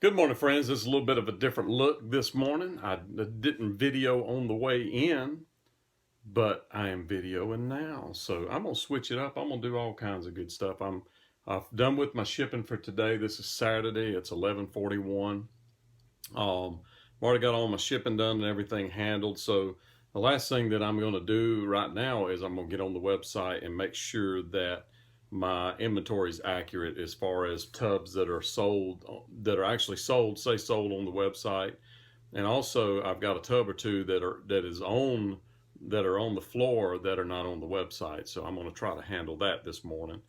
Good morning, friends. This is a little bit of a different look this morning. I didn't video on the way in, but I am videoing now. So I'm going to switch it up. I'm going to do all kinds of good stuff. I'm done with my shipping for today. This is Saturday. It's 11:41. I've already got all my shipping done and everything handled. So the last thing that I'm going to do right now is I'm going to get on the website and make sure that my inventory is accurate as far as tubs that are sold, that are actually sold, say sold on the website. And also I've got a tub or two that are on the floor that are not on the website. So I'm going to try to handle that this morning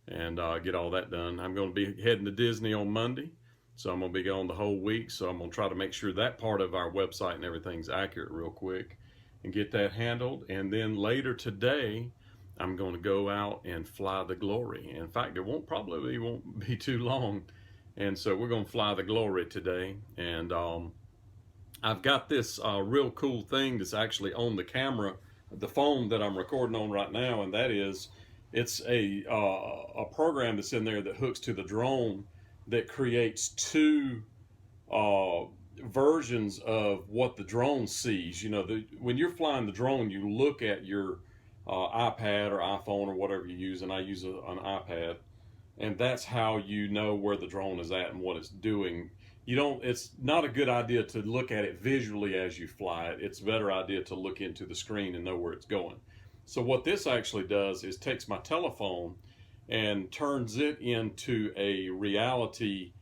and get all that done. I'm going to be heading to Disney on Monday. So I'm going to be gone the whole week. So I'm going to try to make sure that part of our website and everything's accurate real quick and get that handled. And then later today, I'm going to go out and fly the Glory. In fact, it probably won't be too long. And so we're going to fly the Glory today. And I've got this real cool thing that's actually on the camera, the phone that I'm recording on right now. And that is, it's a program that's in there that hooks to the drone that creates two versions of what the drone sees. You know, when you're flying the drone, you look at your iPad or iPhone or whatever you use, and I use an iPad, and that's how you know where the drone is at and what it's doing. It's not a good idea to look at it visually as you fly it. It's a better idea to look into the screen and know where it's going. So what this actually does is takes my telephone and turns it into a reality,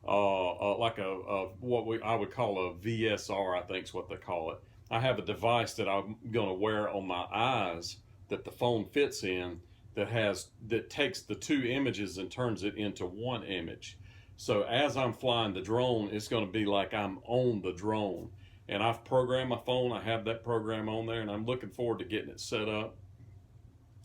like I would call a VSR, I think is what they call it. I have a device that I'm going to wear on my eyes that the phone fits in that takes the two images and turns it into one image. So as I'm flying the drone, it's going to be like I'm on the drone. And I've programmed my phone. I have that program on there, and I'm looking forward to getting it set up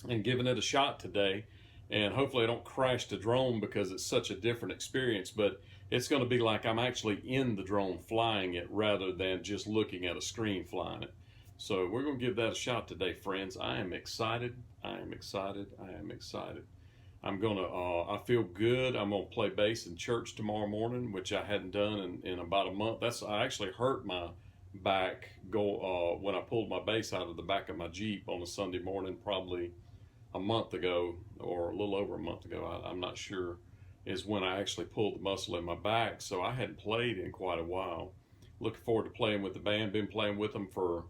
and giving it a shot today. And hopefully I don't crash the drone because it's such a different experience, but it's going to be like I'm actually in the drone flying it rather than just looking at a screen flying it. So we're going to give that a shot today, friends. I am excited. I am excited. I am excited. I feel good. I'm going to play bass in church tomorrow morning, which I hadn't done in about a month. I actually hurt my back when I pulled my bass out of the back of my Jeep on a Sunday morning, probably a month ago or a little over a month ago. I'm not sure, is when I actually pulled the muscle in my back. So I hadn't played in quite a while. Looking forward to playing with the band. Been playing with them for,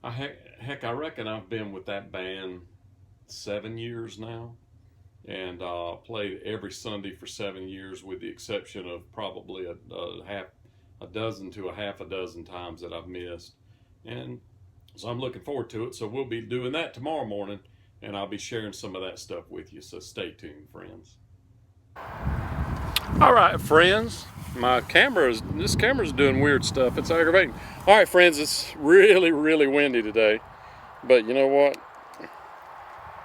heck, I reckon I've been with that band 7 years now. And played every Sunday for 7 years, with the exception of probably a dozen to a half a dozen times that I've missed. And so I'm looking forward to it. So we'll be doing that tomorrow morning, and I'll be sharing some of that stuff with you. So stay tuned, friends. All right, friends. This camera's doing weird stuff. It's aggravating. All right, friends, it's really, really windy today. But you know what?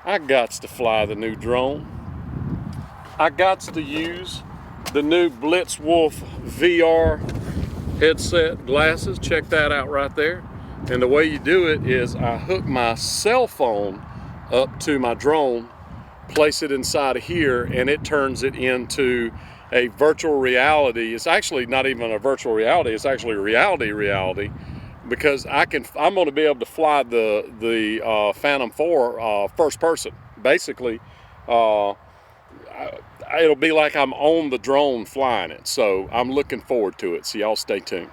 I gots to fly the new drone. I gots to use the new Blitzwolf VR headset glasses. Check that out right there. And the way you do it is I hook my cell phone up to my drone, place it inside of here, and it turns it into a virtual reality. It's actually not even a virtual reality. It's actually reality, because I'm going to be able to fly the Phantom 4 first person. Basically, it'll be like I'm on the drone flying it. So I'm looking forward to it. So y'all stay tuned.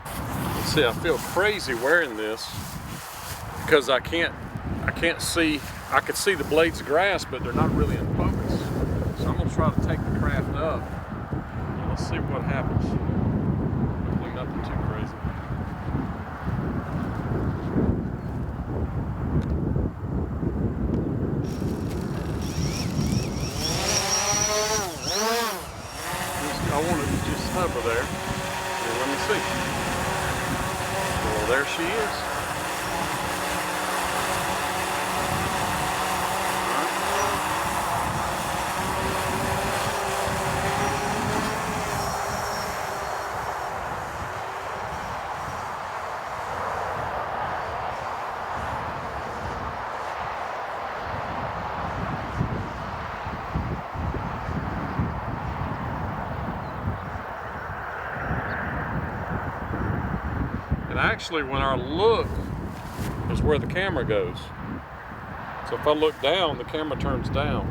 Let's see, I feel crazy wearing this because I can't see. I can see the blades of grass, but they're not really in focus. So I'm going to try to take the craft up. Let's see what happens. Hopefully nothing too crazy. I want to just hover there. And let me see. Well, there she is. And actually, when I look, is where the camera goes. So if I look down, the camera turns down.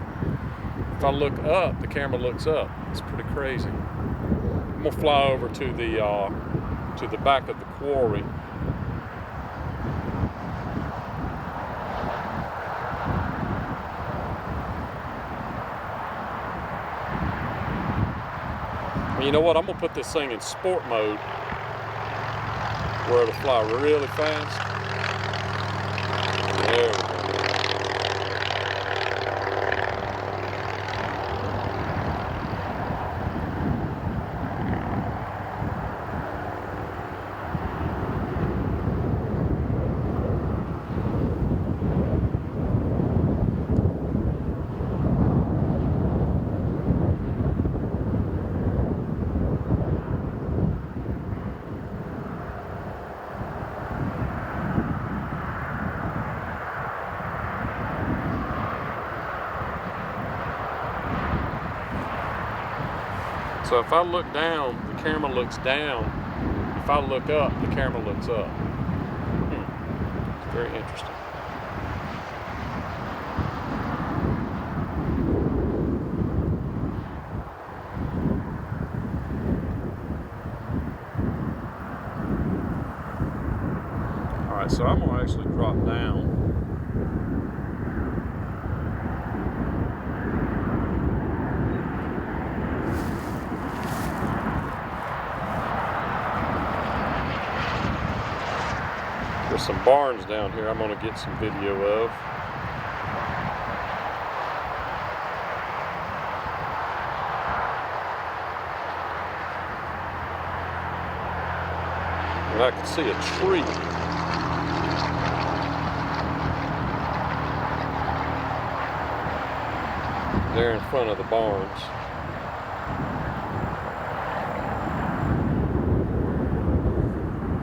If I look up, the camera looks up. It's pretty crazy. I'm gonna fly over to the back of the quarry. And you know what? I'm gonna put this thing in sport mode where it'll fly really fast. There we go. So if I look down, the camera looks down. If I look up, the camera looks up. It's very interesting. Alright, so I'm going to actually drop down. There's some barns down here I'm going to get some video of. And I can see a tree. There in front of the barns.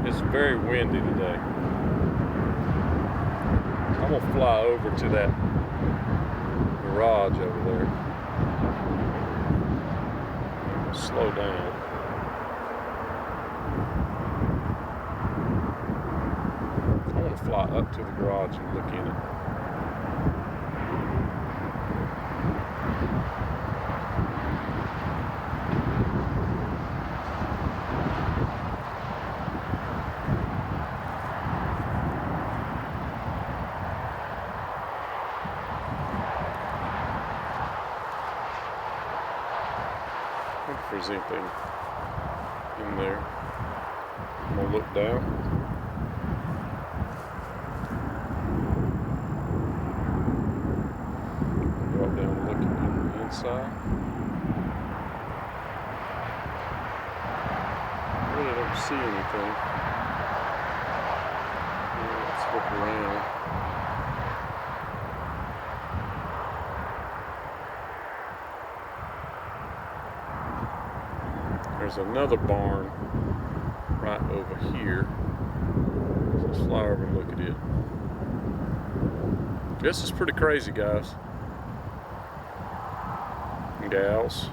It's very windy today. I'm gonna fly over to that garage over there. Slow down. I want to fly up to the garage and look in it. If there's anything in there, I'm gonna look down. Drop down and look at the inside. I really don't see anything. Yeah, let's look around. There's another barn right over here. Let's fly over and look at it. This is pretty crazy, guys and gals.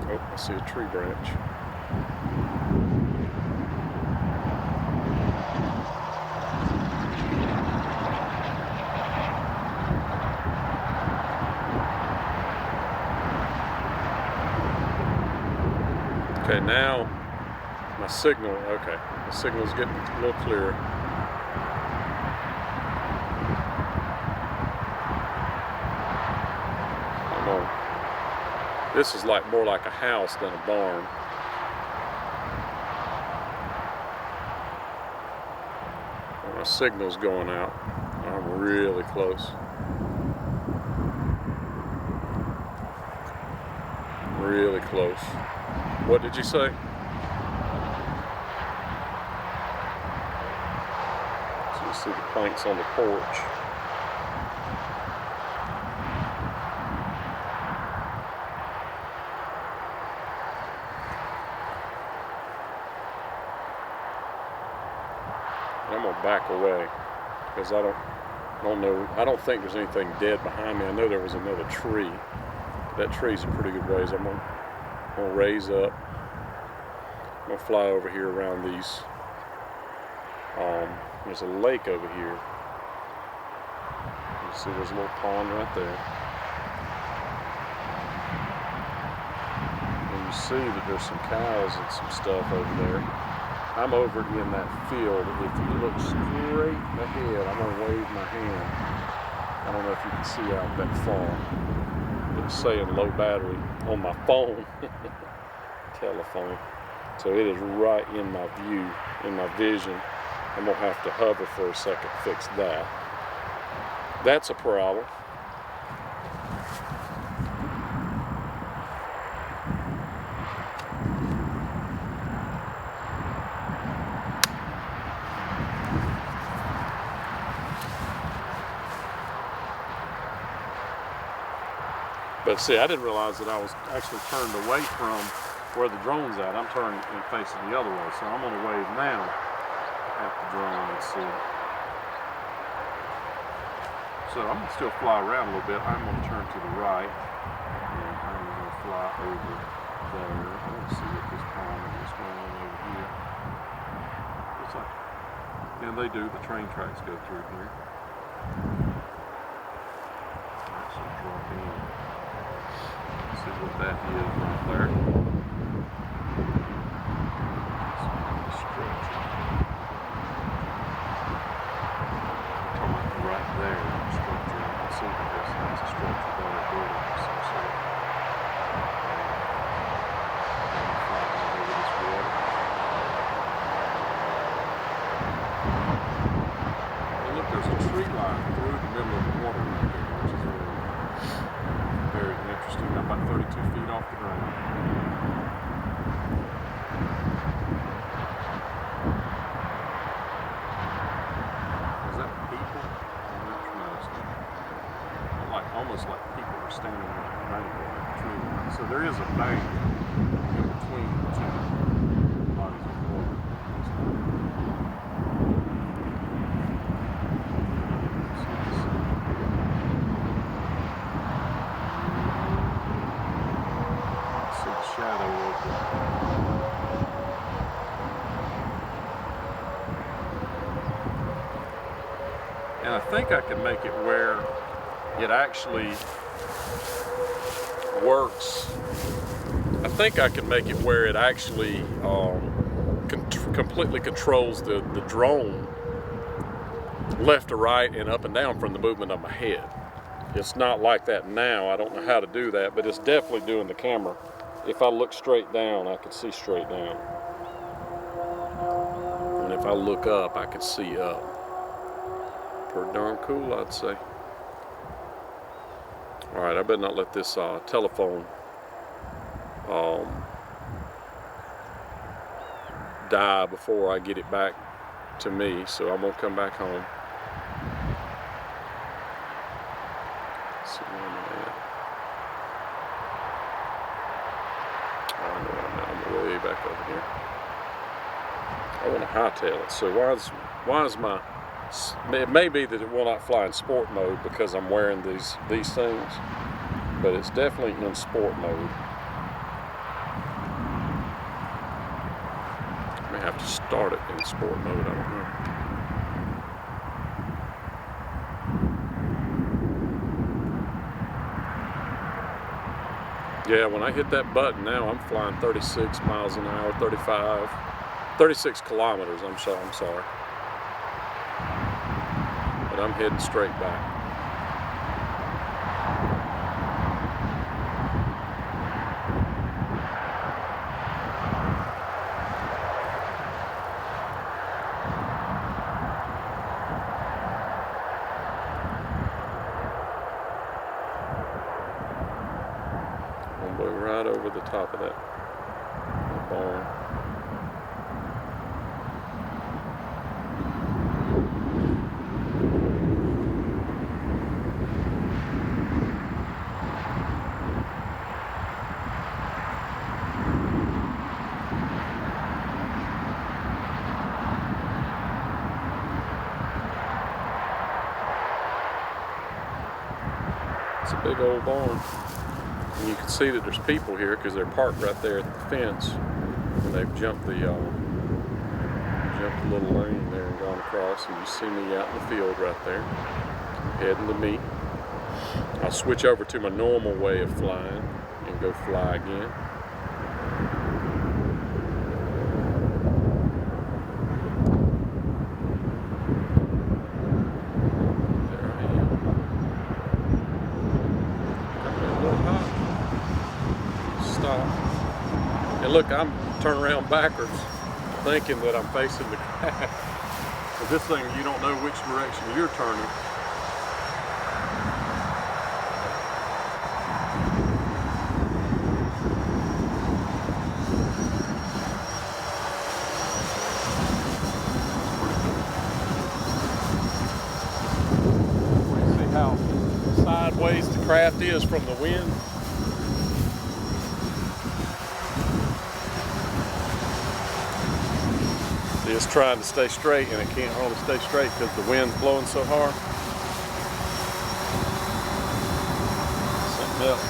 Oh, I see a tree branch. Okay, now my signal, okay, the signal's getting a little clearer. I'm on. This is like more like a house than a barn. And my signal's going out. I'm really close. Really close. What did you say? So you see the planks on the porch. And I'm gonna back away because I don't know. I don't think there's anything dead behind me. I know there was another tree. That tree's a pretty good ways. I'm gonna raise up. I'm gonna fly over here around these. There's a lake over here. You see there's a little pond right there. And you see that there's some cows and some stuff over there. I'm over in that field. If you look straight ahead, I'm gonna wave my hand. I don't know if you can see out that far. It's saying low battery on my phone, telephone. So it is right in my view, in my vision. I'm gonna have to hover for a second to fix that. That's a problem. But see, I didn't realize that I was actually turned away from where the drone's at. I'm turned and facing the other way, so I'm gonna wave now at the drone and see. So I'm gonna still fly around a little bit. I'm gonna turn to the right, and I'm gonna fly over there. Let's see what this pond and what's going on over here. Looks like, yeah, they do. The train tracks go through here. Let's drop in. See what that is right there. Structure. Talking about right there, structure. You can see that that's a structure by a building of some sort. And flying over this water. And look, there's a tree line through the middle of the water right there, which is really very interesting. I'm about 32 feet off the ground. Is that people? Like almost like people are standing on the bank of the tree. So there is a bank in between the two bodies of water. Shadow of it. And I think I can make it where it actually works. I think I can make it where it actually completely controls the drone left to right and up and down from the movement of my head. It's not like that now. I don't know how to do that, but it's definitely doing the camera. If I look straight down, I can see straight down. And if I look up, I can see up. Pretty darn cool, I'd say. All right, I better not let this telephone die before I get it back to me, so I'm gonna come back home. Let's see where I'm at. I'm way back over here. I want to hightail it. So why is my? It may be that it will not fly in sport mode because I'm wearing these things, but it's definitely in sport mode. I may have to start it in sport mode. I don't know. Yeah, when I hit that button now, I'm flying 36 miles an hour, 36 kilometers, I'm sorry. But I'm heading straight back. I'm going right over the top of that barn. It's a big old barn. And you can see that there's people here because they're parked right there at the fence. And they've jumped the little lane there and gone across, and you see me out in the field right there, heading to meet. I'll switch over to my normal way of flying and go fly again. There I am. Coming in a little high. Stop. And look, I'm turning around backwards, thinking that I'm facing the grass. But this thing, you don't know which direction you're turning. You see how sideways the craft is from the wind? It's trying to stay straight, and it can't hardly stay straight because the wind's blowing so hard. Something else.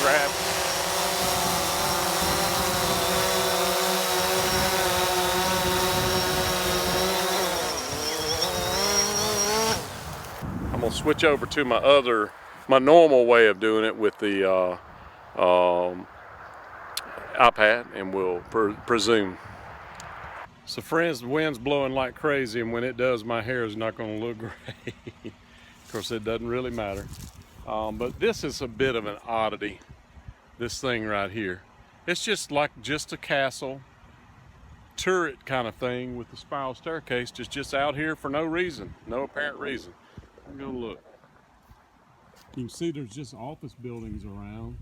Grab. I'm gonna switch over to my normal way of doing it with the iPad, and we'll presume. So friends, the wind's blowing like crazy, and when it does, my hair is not gonna look great. Of course, it doesn't really matter. But this is a bit of an oddity, this thing right here. It's just a castle turret kind of thing with the spiral staircase, just out here for no reason, no apparent reason. I'm gonna look. You can see there's just office buildings around.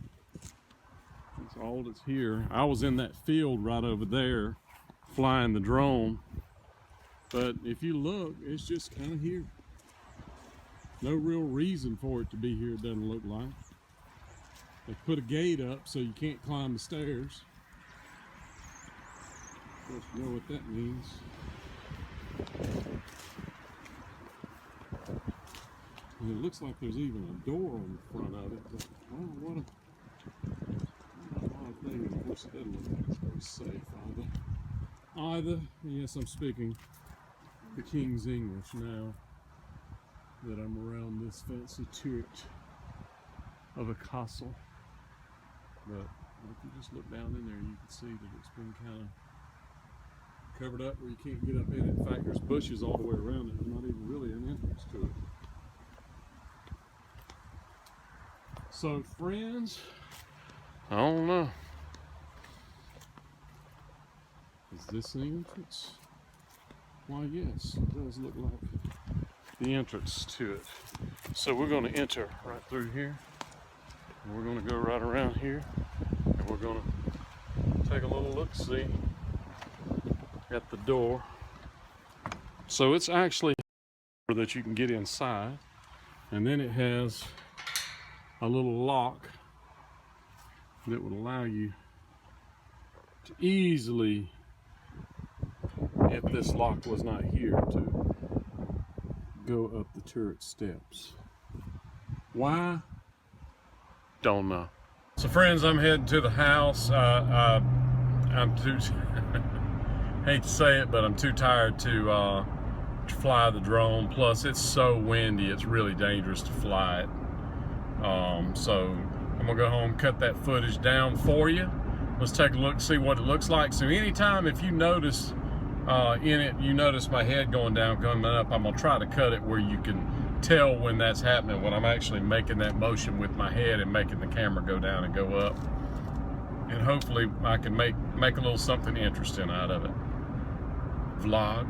That's all that's here. I was in that field right over there flying the drone, but if you look, it's just kind of here. No real reason for it to be here, it doesn't look like. They put a gate up so you can't climb the stairs. Of course, you know what that means. And it looks like there's even a door on the front of it, but I don't know what an odd thing. Of course, it doesn't look like it's very safe either. Yes, I'm speaking the King's English now that I'm around this fancy turret of a castle. But if you just look down in there, you can see that it's been kind of covered up where you can't get up in it. In fact, there's bushes all the way around it. There's not even really an entrance to it. So friends, I don't know. Is this the entrance? Why, yes, it does look like the entrance to it. So we're going to enter right through here, and we're going to go right around here, and we're going to take a little look-see at the door. So it's actually that you can get inside, and then it has a little lock that would allow you to easily, if this lock was not here, to go up the turret steps. Why? Don't know. So friends, I'm heading to the house. I'm too hate to say it, but I'm too tired to fly the drone. Plus, it's so windy, it's really dangerous to fly it. So I'm gonna go home, cut that footage down for you. Let's take a look, see what it looks like. So anytime if you notice you notice my head going down, coming up, I'm gonna try to cut it where you can tell when that's happening, when I'm actually making that motion with my head and making the camera go down and go up. And hopefully I can make a little something interesting out of it. Vlog.